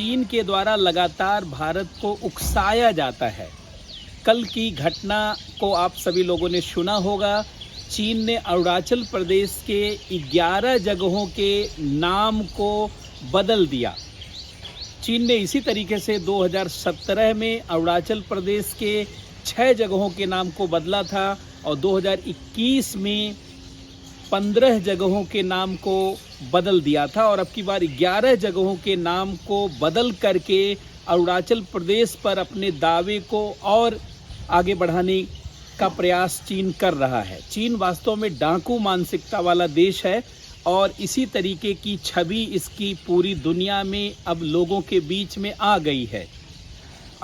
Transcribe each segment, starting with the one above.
चीन के द्वारा लगातार भारत को उकसाया जाता है। कल की घटना को आप सभी लोगों ने सुना होगा। चीन ने अरुणाचल प्रदेश के 11 जगहों के नाम को बदल दिया। चीन ने इसी तरीके से 2017 में अरुणाचल प्रदेश के 6 जगहों के नाम को बदला था और 2021 में 15 जगहों के नाम को बदल दिया था और अब की बार 11 जगहों के नाम को बदल करके अरुणाचल प्रदेश पर अपने दावे को और आगे बढ़ाने का प्रयास चीन कर रहा है। चीन वास्तव में डाकू मानसिकता वाला देश है और इसी तरीके की छवि इसकी पूरी दुनिया में अब लोगों के बीच में आ गई है।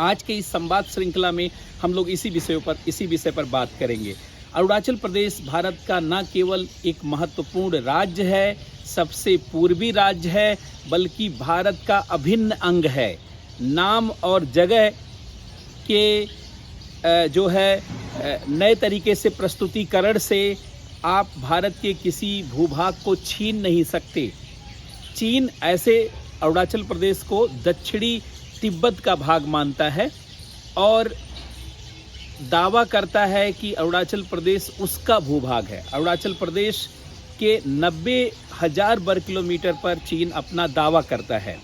आज के इस संवाद श्रृंखला में हम लोग इसी विषय पर बात करेंगे। अरुणाचल प्रदेश भारत का न केवल एक महत्वपूर्ण राज्य है, सबसे पूर्वी राज्य है, बल्कि भारत का अभिन्न अंग है। नाम और जगह के जो है नए तरीके से प्रस्तुतिकरण से आप भारत के किसी भूभाग को छीन नहीं सकते। चीन ऐसे अरुणाचल प्रदेश को दक्षिणी तिब्बत का भाग मानता है और दावा करता है कि अरुणाचल प्रदेश उसका भूभाग है। अरुणाचल प्रदेश के 90,000 वर्ग किलोमीटर पर चीन अपना दावा करता है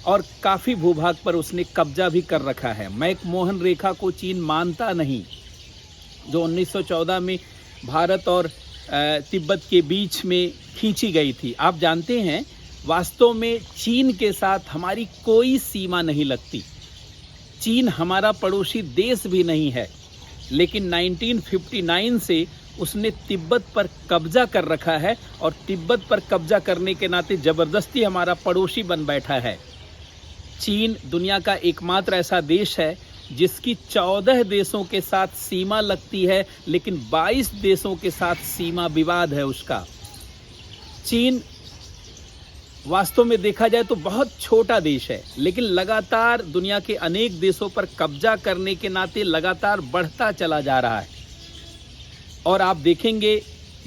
और काफ़ी भूभाग पर उसने कब्जा भी कर रखा है। मैकमोहन रेखा को चीन मानता नहीं, जो 1914 में भारत और तिब्बत के बीच में खींची गई थी। आप जानते हैं, वास्तव में चीन के साथ हमारी कोई सीमा नहीं लगती। चीन हमारा पड़ोसी देश भी नहीं है, लेकिन 1959 से उसने तिब्बत पर कब्जा कर रखा है और तिब्बत पर कब्जा करने के नाते ज़बरदस्ती हमारा पड़ोसी बन बैठा है। चीन दुनिया का एकमात्र ऐसा देश है जिसकी 14 देशों के साथ सीमा लगती है, लेकिन 22 देशों के साथ सीमा विवाद है उसका। चीन वास्तव में देखा जाए तो बहुत छोटा देश है, लेकिन लगातार दुनिया के अनेक देशों पर कब्जा करने के नाते लगातार बढ़ता चला जा रहा है। और आप देखेंगे,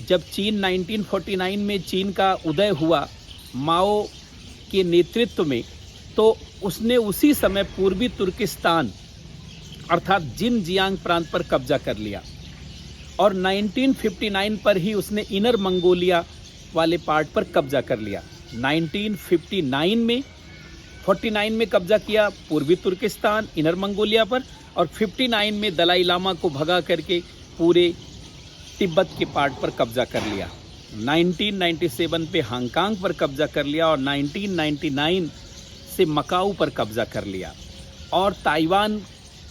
जब चीन 1949 में चीन का उदय हुआ माओ के नेतृत्व में, तो उसने उसी समय पूर्वी तुर्किस्तान अर्थात जिनजियांग प्रांत पर कब्जा कर लिया और 1959 पर ही उसने इनर मंगोलिया वाले पार्ट पर कब्जा कर लिया। 49 में कब्जा किया पूर्वी तुर्किस्तान, इनर मंगोलिया पर, और 59 में दलाई लामा को भगा करके पूरे तिब्बत के पार्ट पर कब्जा कर लिया। 1997 पे हांगकांग पर कब्जा कर लिया और 1999 से मकाऊ पर कब्जा कर लिया और ताइवान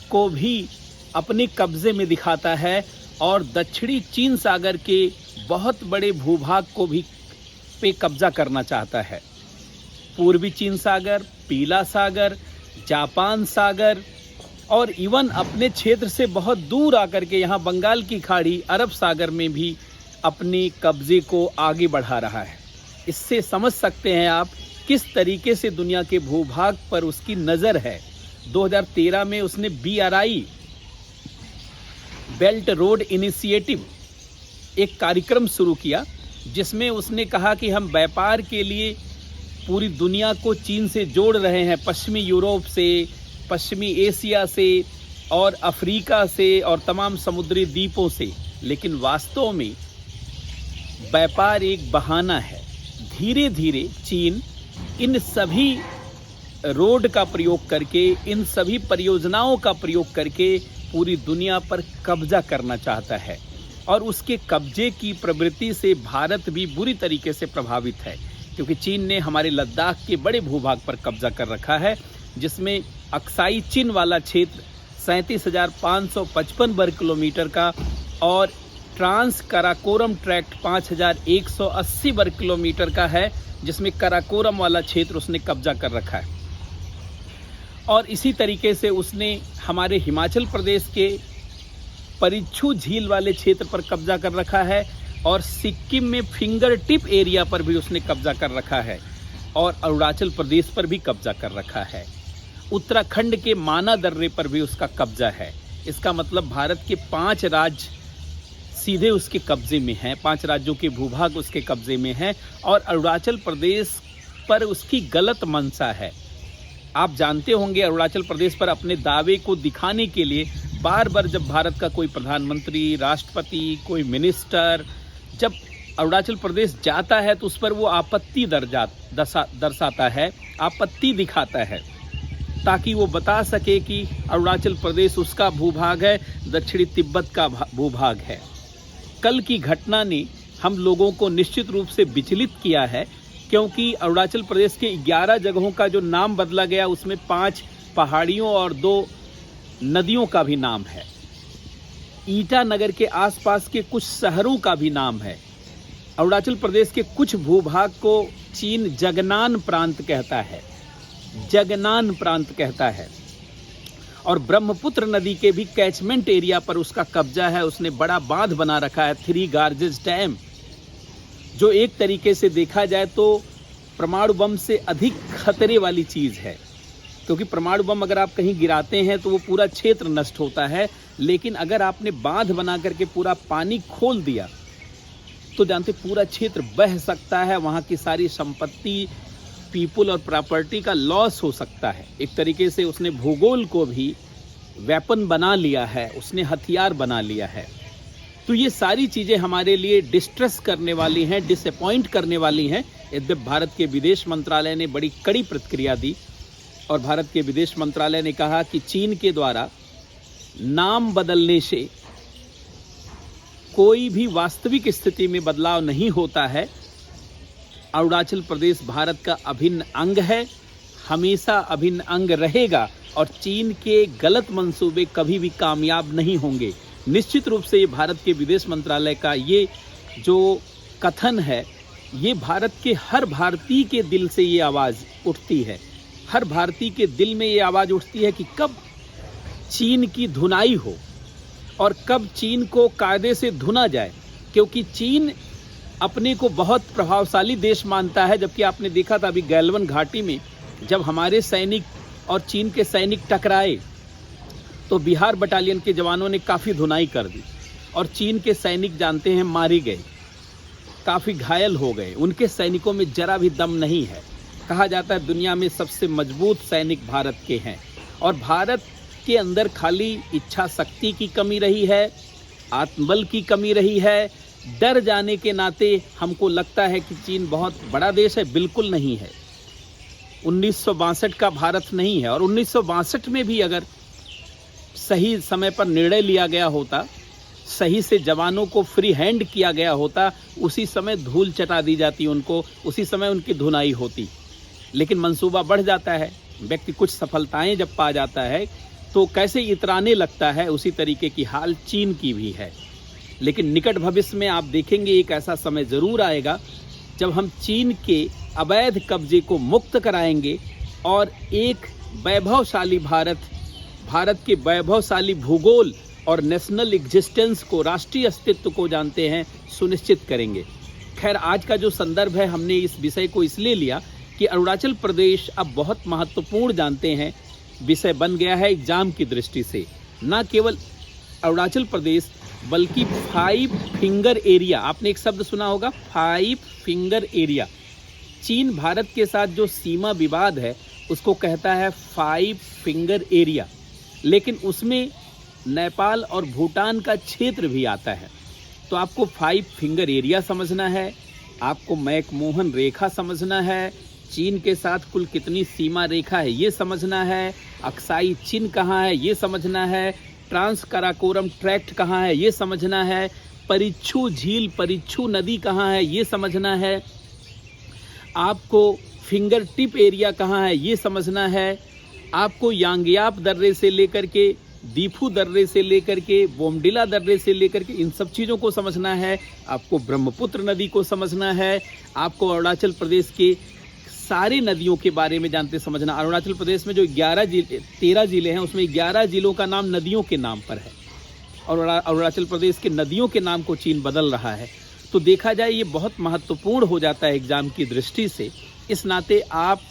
को भी अपने कब्जे में दिखाता है और दक्षिणी चीन सागर के बहुत बड़े भूभाग को भी पे कब्जा करना चाहता है। पूर्वी चीन सागर, पीला सागर, जापान सागर और इवन अपने क्षेत्र से बहुत दूर आकर के यहाँ बंगाल की खाड़ी, अरब सागर में भी अपने कब्जे को आगे बढ़ा रहा है। इससे समझ सकते हैं आप किस तरीके से दुनिया के भूभाग पर उसकी नज़र है। 2013 में उसने BRI बेल्ट रोड इनिशिएटिव एक कार्यक्रम शुरू किया, जिसमें उसने कहा कि हम व्यापार के लिए पूरी दुनिया को चीन से जोड़ रहे हैं, पश्चिमी यूरोप से, पश्चिमी एशिया से और अफ्रीका से और तमाम समुद्री द्वीपों से। लेकिन वास्तव में व्यापार एक बहाना है। धीरे धीरे चीन इन सभी रोड का प्रयोग करके, इन सभी परियोजनाओं का प्रयोग करके पूरी दुनिया पर कब्जा करना चाहता है और उसके कब्जे की प्रवृत्ति से भारत भी बुरी तरीके से प्रभावित है, क्योंकि चीन ने हमारे लद्दाख के बड़े भूभाग पर कब्जा कर रखा है, जिसमें अक्साई चीन वाला क्षेत्र 37,555 वर्ग किलोमीटर का और ट्रांस कराकोरम ट्रैक्ट 5,180 वर्ग किलोमीटर का है, जिसमें कराकोरम वाला क्षेत्र उसने कब्जा कर रखा है। और इसी तरीके से उसने हमारे हिमाचल प्रदेश के परिच्छू झील वाले क्षेत्र पर कब्जा कर रखा है और सिक्किम में फिंगर टिप एरिया पर भी उसने कब्जा कर रखा है और अरुणाचल प्रदेश पर भी कब्जा कर रखा है। उत्तराखंड के माना दर्रे पर भी उसका कब्जा है। इसका मतलब भारत के 5 राज्य सीधे उसके कब्जे में हैं, 5 राज्यों के भूभाग उसके कब्जे में हैं और अरुणाचल प्रदेश पर उसकी गलत मंशा है। आप जानते होंगे अरुणाचल प्रदेश पर अपने दावे को दिखाने के लिए बार बार जब भारत का कोई प्रधानमंत्री, राष्ट्रपति, कोई मिनिस्टर जब अरुणाचल प्रदेश जाता है तो उस पर वो आपत्ति दर्शाता है, आपत्ति दिखाता है, ताकि वो बता सके कि अरुणाचल प्रदेश उसका भूभाग है, दक्षिणी तिब्बत का भूभाग है। कल की घटना ने हम लोगों को निश्चित रूप से विचलित किया है, क्योंकि अरुणाचल प्रदेश के 11 जगहों का जो नाम बदला गया उसमें 5 पहाड़ियों और 2 नदियों का भी नाम है। ईटानगर के आसपास के कुछ शहरों का भी नाम है। अरुणाचल प्रदेश के कुछ भूभाग को चीन जगनान प्रांत कहता है, जगनान प्रांत कहता है। और ब्रह्मपुत्र नदी के भी कैचमेंट एरिया पर उसका कब्जा है। उसने बड़ा बांध बना रखा है, 3 गार्जेस डैम, जो एक तरीके से देखा जाए तो परमाणु बम से अधिक खतरे वाली चीज़ है, क्योंकि परमाणु बम अगर आप कहीं गिराते हैं तो वो पूरा क्षेत्र नष्ट होता है, लेकिन अगर आपने बांध बना करके पूरा पानी खोल दिया तो जानते पूरा क्षेत्र बह सकता है, वहाँ की सारी संपत्ति, पीपुल और प्रॉपर्टी का लॉस हो सकता है। एक तरीके से उसने भूगोल को भी वेपन बना लिया है, उसने हथियार बना लिया है। तो ये सारी चीज़ें हमारे लिए डिस्ट्रेस करने वाली हैं, डिसअपॉइंट करने वाली हैं। यद्यपि भारत के विदेश मंत्रालय ने बड़ी कड़ी प्रतिक्रिया दी और भारत के विदेश मंत्रालय ने कहा कि चीन के द्वारा नाम बदलने से कोई भी वास्तविक स्थिति में बदलाव नहीं होता है। अरुणाचल प्रदेश भारत का अभिन्न अंग है, हमेशा अभिन्न अंग रहेगा और चीन के गलत मंसूबे कभी भी कामयाब नहीं होंगे। निश्चित रूप से ये भारत के विदेश मंत्रालय का ये जो कथन है, ये भारत के हर भारतीय के दिल से ये आवाज़ उठती है। हर भारतीय के दिल में ये आवाज़ उठती है कि कब चीन की धुनाई हो और कब चीन को कायदे से धुना जाए, क्योंकि चीन अपने को बहुत प्रभावशाली देश मानता है। जबकि आपने देखा था अभी गैलवन घाटी में जब हमारे सैनिक और चीन के सैनिक टकराए तो बिहार बटालियन के जवानों ने काफ़ी धुनाई कर दी और चीन के सैनिक जानते हैं मारे गए, काफ़ी घायल हो गए। उनके सैनिकों में जरा भी दम नहीं है। कहा जाता है दुनिया में सबसे मजबूत सैनिक भारत के हैं और भारत के अंदर खाली इच्छा शक्ति की कमी रही है, आत्मबल की कमी रही है। डर जाने के नाते हमको लगता है कि चीन बहुत बड़ा देश है, बिल्कुल नहीं है। 1962 का भारत नहीं है और 1962 में भी अगर सही समय पर निर्णय लिया गया होता, सही से जवानों को फ्री हैंड किया गया होता, उसी समय धूल चटा दी जाती उनको, उसी समय उनकी धुनाई होती। लेकिन मंसूबा बढ़ जाता है, व्यक्ति कुछ सफलताएं जब पा जाता है तो कैसे इतराने लगता है, उसी तरीके की हाल चीन की भी है। लेकिन निकट भविष्य में आप देखेंगे एक ऐसा समय ज़रूर आएगा जब हम चीन के अवैध कब्जे को मुक्त कराएंगे और एक वैभवशाली भारत के वैभवशाली भूगोल और नेशनल एग्जिस्टेंस को, राष्ट्रीय अस्तित्व को जानते हैं, सुनिश्चित करेंगे। खैर, आज का जो संदर्भ है, हमने इस विषय को इसलिए लिया कि अरुणाचल प्रदेश अब बहुत महत्वपूर्ण, जानते हैं, विषय बन गया है एग्जाम की दृष्टि से। न केवल अरुणाचल प्रदेश बल्कि 5 फिंगर एरिया, आपने एक शब्द सुना होगा 5 फिंगर एरिया। चीन भारत के साथ जो सीमा विवाद है उसको कहता है 5 फिंगर एरिया, लेकिन उसमें नेपाल और भूटान का क्षेत्र भी आता है। तो आपको 5 फिंगर एरिया समझना है, आपको मैकमोहन रेखा समझना है, चीन के साथ कुल कितनी सीमा रेखा है ये समझना है, अक्साई चिन्ह कहाँ है ये समझना है, ट्रांस काराकोरम ट्रैक्ट कहाँ है ये समझना है, परिच्छू झील, परिच्छू नदी कहाँ है ये समझना है, आपको फिंगर टिप एरिया कहाँ है ये समझना है, आपको यांगयाप दर्रे से लेकर के दीफू दर्रे से लेकर के बोमडिला दर्रे से लेकर के इन सब चीज़ों को समझना है, आपको ब्रह्मपुत्र नदी को समझना है, आपको अरुणाचल प्रदेश के सारे नदियों के बारे में जानते समझना। अरुणाचल प्रदेश में जो 13 ज़िले हैं उसमें 11 ज़िलों का नाम नदियों के नाम पर है और अरुणाचल प्रदेश के नदियों के नाम को चीन बदल रहा है। तो देखा जाए ये बहुत महत्वपूर्ण हो जाता है एग्जाम की दृष्टि से। इस नाते आप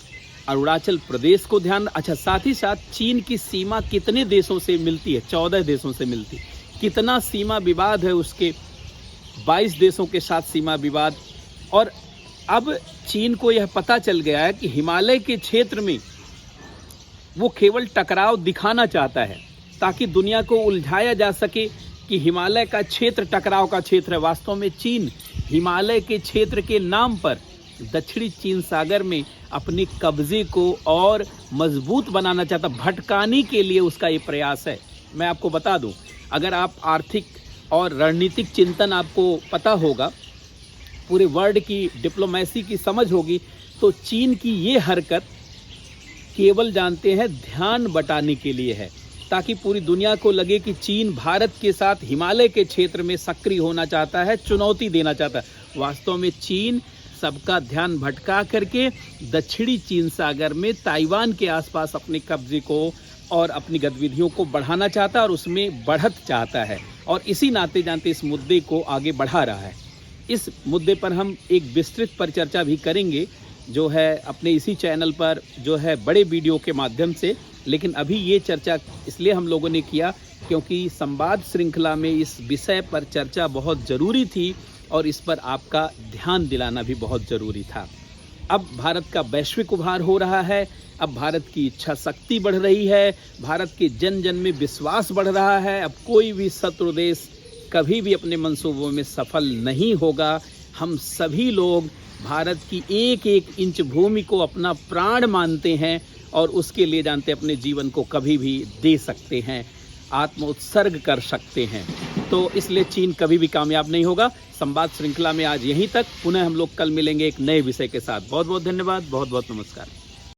अरुणाचल प्रदेश को ध्यान, अच्छा, साथ ही साथ चीन की सीमा कितने देशों से मिलती है? 14 देशों से मिलती। कितना सीमा विवाद है उसके? 22 देशों के साथ सीमा विवाद। और अब चीन को यह पता चल गया है कि हिमालय के क्षेत्र में वो केवल टकराव दिखाना चाहता है ताकि दुनिया को उलझाया जा सके कि हिमालय का क्षेत्र टकराव का क्षेत्र है। वास्तव में चीन हिमालय के क्षेत्र के नाम पर दक्षिणी चीन सागर में अपने कब्जे को और मजबूत बनाना चाहता, भटकाने के लिए उसका ये प्रयास है। मैं आपको बता दूं, अगर आप आर्थिक और रणनीतिक चिंतन आपको पता होगा, पूरे वर्ल्ड की डिप्लोमेसी की समझ होगी, तो चीन की ये हरकत केवल जानते हैं ध्यान बटाने के लिए है, ताकि पूरी दुनिया को लगे कि चीन भारत के साथ हिमालय के क्षेत्र में सक्रिय होना चाहता है, चुनौती देना चाहता है। वास्तव में चीन सबका ध्यान भटका करके दक्षिणी चीन सागर में ताइवान के आसपास अपने कब्जे को और अपनी गतिविधियों को बढ़ाना चाहता है और उसमें बढ़त चाहता है, और इसी नाते जानते इस मुद्दे को आगे बढ़ा रहा है। इस मुद्दे पर हम एक विस्तृत परिचर्चा भी करेंगे, जो है अपने इसी चैनल पर, जो है बड़े वीडियो के माध्यम से। लेकिन अभी ये चर्चा इसलिए हम लोगों ने किया क्योंकि संवाद श्रृंखला में इस विषय पर चर्चा बहुत ज़रूरी थी और इस पर आपका ध्यान दिलाना भी बहुत ज़रूरी था। अब भारत का वैश्विक उभार हो रहा है, अब भारत की इच्छा शक्ति बढ़ रही है, भारत के जन जन में विश्वास बढ़ रहा है। अब कोई भी शत्रु देश कभी भी अपने मंसूबों में सफल नहीं होगा। हम सभी लोग भारत की एक एक इंच भूमि को अपना प्राण मानते हैं और उसके लिए जानते अपने जीवन को कभी भी दे सकते हैं, आत्मोत्सर्ग कर सकते हैं। तो इसलिए चीन कभी भी कामयाब नहीं होगा। संवाद श्रृंखला में आज यहीं तक, पुनः हम लोग कल मिलेंगे एक नए विषय के साथ। बहुत बहुत धन्यवाद, बहुत बहुत नमस्कार।